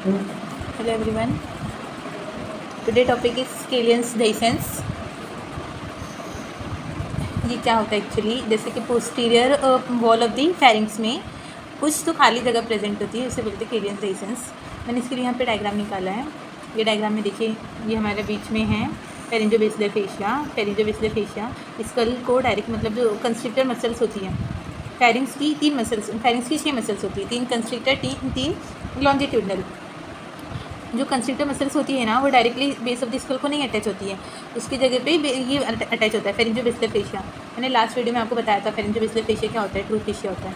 Hello everyone. Today topic is scalens dehiscence. ये क्या होता है एक्चुअली, जैसे कि posterior wall of the pharynx में कुछ तो खाली जगह प्रेजेंट होती है, उसे बोलते हैं स्केलियन dehiscence. मैंने इसके लिए यहाँ पे डायग्राम निकाला है. ये डायग्राम में देखिए, ये हमारे बीच में है फेरिंजोबेसिलर फेशिया. फेरिंजोबेसिलर फेशिया स्कल को डायरेक्ट मतलब जो कंस्ट्रिक्टर मसल्स होती हैं फेरिंग्स की, 3 मसल्स, फेरिंग्स की 6 मसल्स होती है, 3 कंस्ट्रिक्टर, 3 लॉन्जिट्यूडनल. जो कंस्ट्रिक्टर मसल्स होती है ना, वो directly base of the skull को नहीं अटैच होती है, उसकी जगह पे ये अटैच होता है फेरिंजोबेसिलर फेशिया. मैंने लास्ट वीडियो में आपको बताया था फेरिंजोबेसिलर फेशिया क्या होता है, ट्रू फेशिया होता है.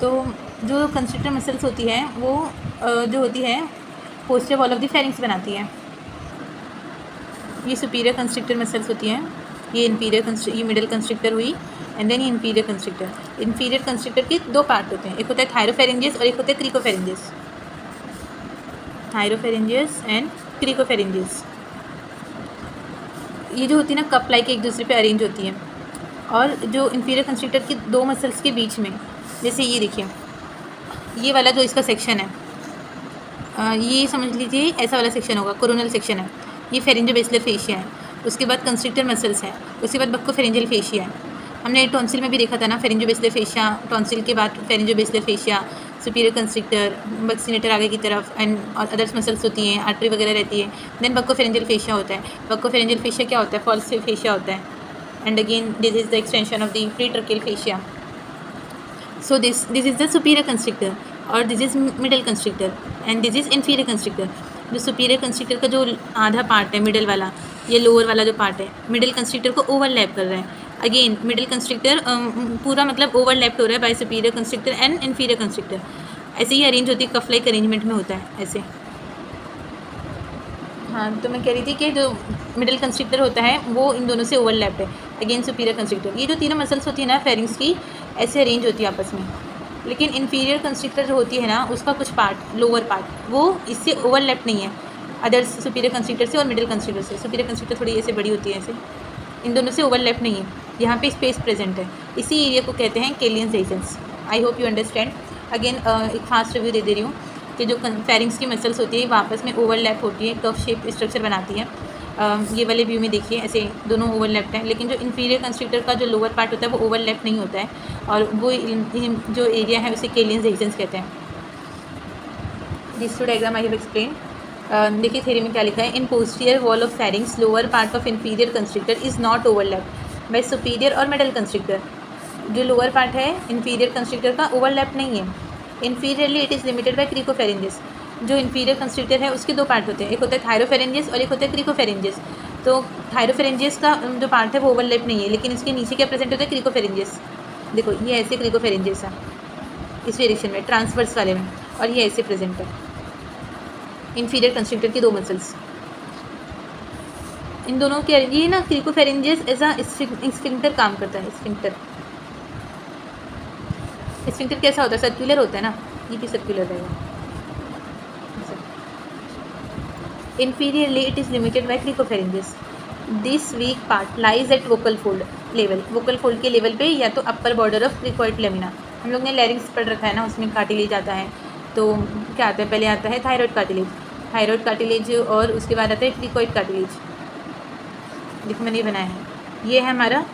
तो जो कंस्ट्रिक्टर मसल्स होती है वो जो होती है posterior wall of the pharynx बनाती है. ये सुपीरियर कंस्ट्रिक्टर मसल्स होती हैं, ये ये मिडिल कंस्ट्रिक्टर हुई, एंड देन ये इंफीरियर कंस्ट्रिक्टर. इंफीरियर कंस्ट्रिक्टर के 2 पार्ट होते हैं, एक होता है थायरोफेरिंजियस और एक होता है क्रिकोफेरिंजियस. थायरोफेरिंजियस एंड क्रिकोफेरिंजियस. ये जो होती है ना, कप लाइक एक दूसरे पे अरेंज होती है. और जो इंफीरियर कंस्ट्रिक्टर की 2 मसल्स के बीच में, जैसे ये देखिए, ये वाला जो इसका सेक्शन है, ये समझ लीजिए ऐसा वाला सेक्शन होगा, कोरोनल सेक्शन है. ये फेरिंजोबेसिलर फेशिया है. उसके बाद कंस्ट्रिक्टर मसल्स हैं, उसके बाद बक्कोफेरिंजियल फेशिया है. हमने टॉन्सिल में भी देखा था ना, फेरिंजोबेसिलर फेशिया, टॉन्सिल के बाद फेरिंजोबेसिलर फेशिया, सुपीरियर कंस्ट्रिक्टर, बक्सीनेटर आगे की तरफ, एंड अदर्स मसल्स होती हैं, आर्टरी वगैरह रहती है. देन बक्कोफेरिंजियल फेशिया होता है. बक्कोफेरिंजियल फेशिया क्या होता है, फॉल्स फेशिया होता है. And again this is the extension of the pretracheal fascia. So this is the superior constrictor और this is middle constrictor and this is inferior constrictor. जो सुपीरियर कंस्ट्रिक्टर का जो आधा पार्ट है, मिडिल वाला, ये लोअर वाला जो पार्ट है, मिडिल कंस्ट्रिक्टर को ओवरलैप कर रहा है. अगेन मिडिल कंस्ट्रिक्टर पूरा मतलब ओवरलैप हो रहा है bye superior constrictor and inferior constrictor. ऐसे ही अरेंज होती है, कफ लाइक अरेंजमेंट में होता है ऐसे. हाँ, तो मैं कह रही थी कि जो मिडिल कंस्ट्रिक्टर होता है वो इन दोनों से ओवरलैप है. अगेन सुपीरियर कंस्ट्रिक्टर, ये जो तीनों मसल्स होती है ना फेरिंग्स की, ऐसे अरेंज होती है आपस में. लेकिन इन्फीरियर कंस्ट्रिक्टर जो होती है ना, उसका कुछ पार्ट, लोअर पार्ट, वो इससे ओवरलैप नहीं है अदर्स सुपीरियर कंस्ट्रिक्टर से और मिडिल कंस्ट्रिक्टर से. सुपीरियर कंस्ट्रिक्टर थोड़ी ऐसे बड़ी होती है, ऐसे इन दोनों से ओवरलैप नहीं है, यहाँ पे स्पेस प्रेजेंट है. इसी एरिया को कहते हैं scalene dehiscence. I hope you understand. Again एक फास्ट रिव्यू दे रही हूँ कि जो फेरिंग्स की मसल्स होती है वो आपस में ओवरलैप होती है, कर्व शेप स्ट्रक्चर बनाती है. ये वाले व्यू में देखिए, ऐसे दोनों ओवरलैप्ड हैं. लेकिन जो इंफीरियर कंस्ट्रिक्टर का जो लोअर पार्ट होता है वो ओवरलैप नहीं होता है, और वो जो एरिया है उसे स्केलियन dehiscence कहते हैं. This two diagram I have explain. देखिए थ्योरी में क्या लिखा है, in posterior wall of pharynx lower part of inferior constrictor is not overlap by superior और मिडिल कंस्ट्रिक्टर. जो लोअर पार्ट है इंफीरियर कंस्ट्रिक्टर का ओवरलैप नहीं है. Inferiorly it is limited by cricopharyngeus. जो इंफीरियर कंस्ट्रिक्टर है उसके 2 पार्ट होते हैं, एक होता है थायरोफेरिंजियस और एक होता है क्रिकोफेरिंजियस. तो थायरोफेरिंजियस का जो पार्ट है वो ओवरलैप नहीं है, लेकिन इसके नीचे क्या प्रेजेंट होता है, क्रिकोफेरिंजियस. देखो ये ऐसे क्रिकोफेरिंजियस है इस डायरेक्शन में, ट्रांसवर्स वाले में, और ये ऐसे प्रेजेंट है इंफीरियर कंस्ट्रिक्टर की 2 मसल्स. इन दोनों के ये ना क्रिकोफेरिंजियस एज अ स्फिंक्टर काम करता है. स्फिंक्टर कैसा होता है, सर्कुलर होता है ना, ये भी सर्कुलर रहेगा. Inferiorly it is limited by cricopharyngeus. This weak part lies at vocal fold level. vocal fold के लेवल पे या तो upper border of cricoid lamina. हम लोग ने लैरिंग्स पढ़ रखा है ना, उसमें कार्टिलेज आता है. तो क्या आता है, पहले आता है थायरॉइड कार्टिलेज और उसके बाद आता है क्रिकोइड कार्टिलेज. देखो मैंने ये बनाया है, ये है हमारा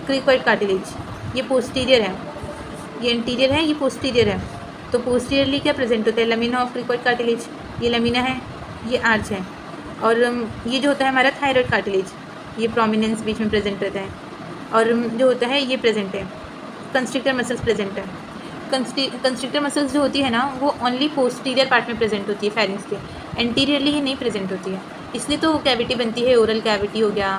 क्रिकोइड कार्टिलेज. ये पोस्टीरियर है, ये इंटीरियर है, ये पोस्टीरियर है. तो पोस्टीरियरली क्या प्रेजेंट होता है, लमीना ऑफ क्रिकोइड कार्टिलेज. ये लमीना है, ये आर्च है. और ये जो होता है हमारा थायरॉइड कार्टिलेज, ये प्रोमिनेंस बीच में प्रेजेंट रहता है. और जो होता है ये प्रेजेंट है, कंस्ट्रिक्टर मसल्स प्रेजेंट है. कंस्ट्रिक्टर मसल्स जो होती है ना, वो ओनली पोस्टीरियर पार्ट में प्रेजेंट होती है फेरिंग्स के, एंटीरियरली ही नहीं प्रेजेंट होती है. इसलिए तो कैविटी बनती है, ओरल कैविटी हो गया,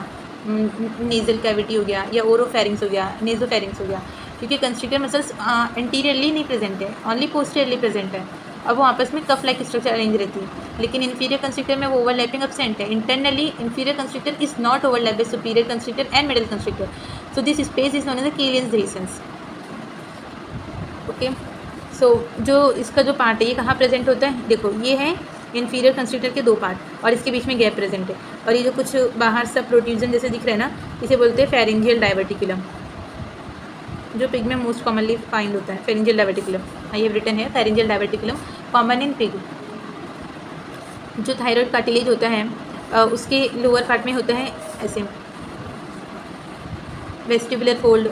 नेजल कैविटी हो गया, या ओरोफेरिंग्स हो गया, नेजोफेरिंग्स हो गया, क्योंकि कंस्ट्रिक्टर मसल्स एंटीरियरली नहीं प्रेजेंट है, ओनली पोस्टीरियरली प्रेजेंट है. अब वो आपस में कफ लाइक स्ट्रक्चर अरेंज रहती है. लेकिन इंफीरियर कंस्ट्रिक्टर में वो ओवरलैपिंग एब्सेंट है. Internally inferior constrictor is not overlap by superior constrictor and middle constrictor. So this space is known as the Killian dehiscence. Okay, so जो इसका जो पार्ट है ये कहाँ प्रेजेंट होता है, देखो ये है इंफीरियर कंस्ट्रिक्टर के 2 पार्ट और इसके बीच में गैप प्रेजेंट है. और ये जो कुछ बाहर सा प्रोट्रूजन जैसे दिख रहा है ना, इसे बोलते हैं फेरिंजियल डायवर्टिकुलम. जो पिग में मोस्ट कॉमनली फाइंड होता है, pharyngeal diverticulum. I have written है pharyngeal diverticulum common in pig. जो थायराइड कार्टिलेज होता है उसके लोअर पार्ट में होता है ऐसे वेस्टिबुलर फोल्ड,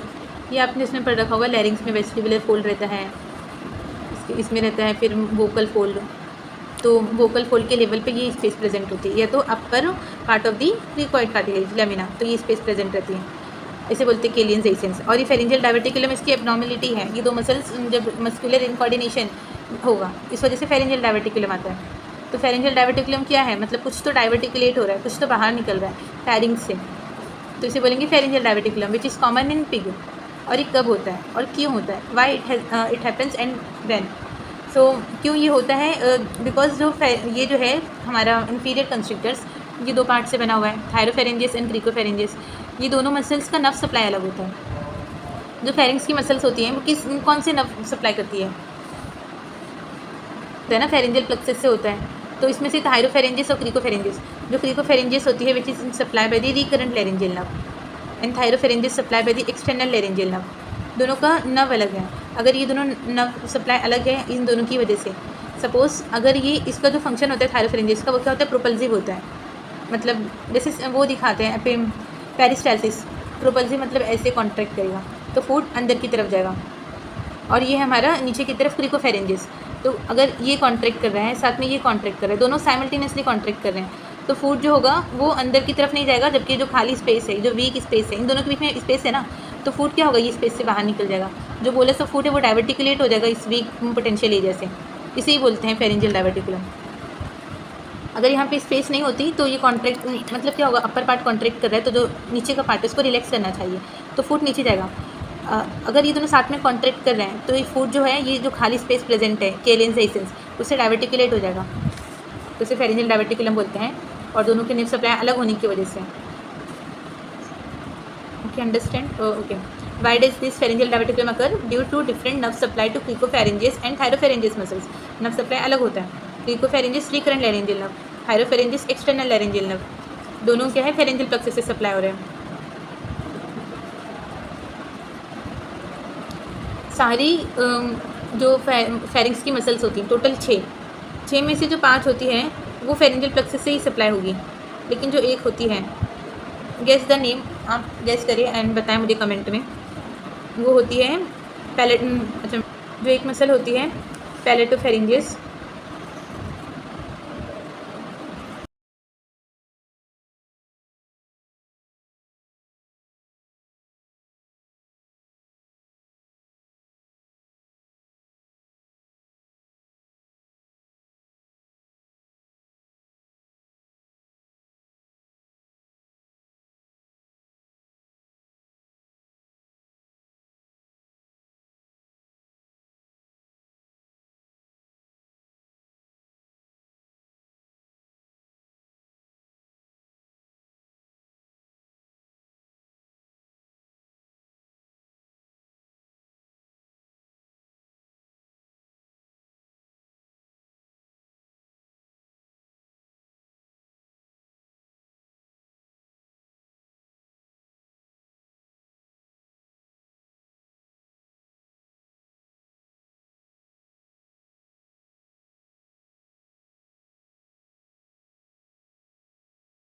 ये आपने इसमें पढ़ रखा होगा, लैरिंग्स में वेस्टिबुलर फोल्ड रहता है, इसमें रहता है फिर वोकल फोल्ड। तो वोकल फोल्ड के लेवल पे ये स्पेस प्रेजेंट होती है, या तो upper part of the cricoid cartilage lamina, तो ये स्पेस प्रेजेंट रहती है, इसे बोलते हैं केलियन एसेंस। और ये फेरेंजियल डायवर्टिकुलम इसकी एब्नॉर्मलिटी है, ये दो मसल्स जब मस्कुलर इनकोऑर्डिनेशन होगा इस वजह से फेरेंजियल डायवर्टिकुलम आता है। तो फेरेंजियल डायवर्टिकुलम क्या है, मतलब कुछ तो डायवर्टिकुलेट हो रहा है, कुछ तो बाहर निकल रहा है फैरिंग से, तो इसे बोलेंगे pharyngeal diverticulum which is common in pig. और ये कब होता है और क्यों होता है, why it happens and when. So क्यों ये होता है, बिकॉज जो ये जो है हमारा इंफीरियर कंस्ट्रिक्टर्स, ये दो पार्ट से बना हुआ है, थायरोफेरेंजियस एंड क्रिकोफेरेंजियस। ये दोनों मसल्स का नर्व सप्लाई अलग होता है। जो फेरिंग्स की मसल्स होती हैं वो कौन से नर्व सप्लाई करती है ना, फेरेंजियल प्लेक्सस से होता है। तो इसमें से थायरोफेरेंजियस और क्रिकोफेरेंजियस, जो क्रिकोफेरेंजियस होती है which is supply by the recurrent laryngeal nerve and थायरोफेरेंजियस supply by the external laryngeal nerve. दोनों का नर्व अलग है। अगर ये दोनों नर्व सप्लाई अलग है इन दोनों की वजह से, सपोज अगर ये इसका जो फंक्शन होता है थायरोफेरेंजियस का, वो क्या होता है, प्रोपल्सिव होता है। मतलब जैसे वो दिखाते हैं पेरिस्टालसिस, प्रोपल्सिव मतलब ऐसे कॉन्ट्रैक्ट करेगा तो फूड अंदर की तरफ जाएगा। और ये हमारा नीचे की तरफ क्रिकोफेरेंजियस, तो अगर ये कॉन्ट्रैक्ट कर रहा है साथ में ये कॉन्ट्रैक्ट कर रहा है, दोनों साइमल्टेनियसली कॉन्ट्रैक्ट कर रहे हैं, तो फूड जो होगा वो अंदर की तरफ नहीं जाएगा, जबकि जो खाली स्पेस है, जो वीक स्पेस है, इन दोनों के बीच में स्पेस है ना, तो फूड क्या होगा, ये स्पेस से बाहर निकल जाएगा। जो बोले सो फूड है वो डायवर्टिकुलेट हो जाएगा इस वीक पोटेंशियल एरिया से, इसे ही बोलते हैं फेरेंजियल डायवर्टिकुलम। अगर यहाँ पे स्पेस नहीं होती तो ये कॉन्ट्रैक्ट मतलब क्या होगा, अपर पार्ट कॉन्ट्रैक्ट कर रहा है तो जो नीचे का पार्ट है उसको रिलैक्स करना चाहिए, तो फूड नीचे जाएगा। अगर ये दोनों साथ में कॉन्ट्रैक्ट कर रहे हैं तो ये फूड जो है, ये जो खाली स्पेस प्रेजेंट है केलियन एसेंस, उससे डायवर्टिकुलेट हो जाएगा, तो उसे फेरेंजियल डायवर्टिकुलम बोलते हैं। और दोनों के नर्व सप्लाई अलग होने की वजह से। Okay, understand. Okay, why does this pharyngeal diverticulum occur, due to different nerve supply to cricopharyngeus and thyropharyngeus muscles. Nerve supply अलग होता है, cricopharyngeus recurrent laryngeal nerve, thyropharyngeus external laryngeal nerve, दोनों क्या है फेरेंजियल प्लेक्सस से supply हो रहे हैं। सारी जो फेरिंग्स की मसल्स होती हैं टोटल 6 में से जो 5 होती हैं वो फेरेंजियल प्लेक्सस से ही सप्लाई होगी, लेकिन जो एक होती है, गेस द नेम, आप गेस करिए एंड बताएं मुझे कमेंट में, वो होती है अच्छा, जो एक मसल होती है पैलेटोफेरेंजियस,